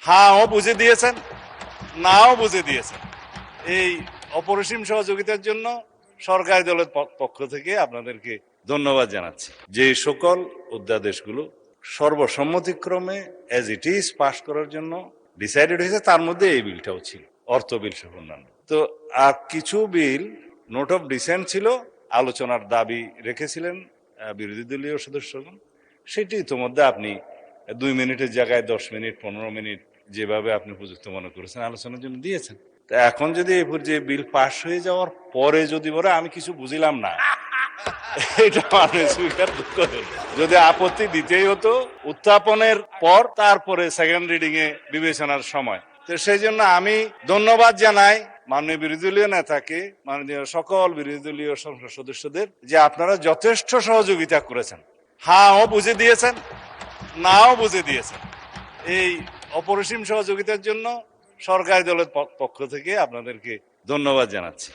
হাও বুঝে দিয়েছেন, নাও বুঝে দিয়েছেন। এই অপরিসীম সহযোগিতার জন্য সরকারি দলের পক্ষ থেকে আপনাদেরকে ধন্যবাদ জানাচ্ছি। যে সকল অধ্যাদেশগুলো সর্বসম্মতিক্রমে অ্যাজ ইট ইজ পাস করার জন্য ডিসাইডেড হয়েছে, তার মধ্যে এই বিলটাও ছিল, অর্থ বিল সহ অন্যান্য। তো আর কিছু বিল নোট অফ ডিসেন্ট ছিল, আলোচনার দাবি রেখেছিলেন বিরোধী দলীয় সদস্যগণ। সেটি ইতিমধ্যে আপনি 2 মিনিটের জায়গায় 10 মিনিট 15 মিনিট যেভাবে আপনি উপযুক্ত মনে করেছেন আলোচনার জন্য দিয়েছেন। তা এখন যদি এই যে বিল পাস হয়ে যাওয়ার পরে যদি বলে আমি কিছু বুঝিলাম না, এটা মানে স্বীকার করেন। যদি আপত্তি দিতেই হতো উত্থাপনের পর, তারপরে সেকেন্ড রিডিং এ বিবেচনার সময়। তো সেই জন্য আমি ধন্যবাদ জানাই মাননীয় বিরোধী দলীয় নেতাকে, মাননীয় সকল বিরোধী দলীয় সংসদ সদস্যদের, যে আপনারা যথেষ্ট সহযোগিতা করেছেন। হাও বুঝে দিয়েছেন, নাও বুঝে দিয়েছেন। এই অপরিসীম সহযোগিতার জন্য সরকারি দলের পক্ষ থেকে আপনাদেরকে ধন্যবাদ জানাচ্ছি।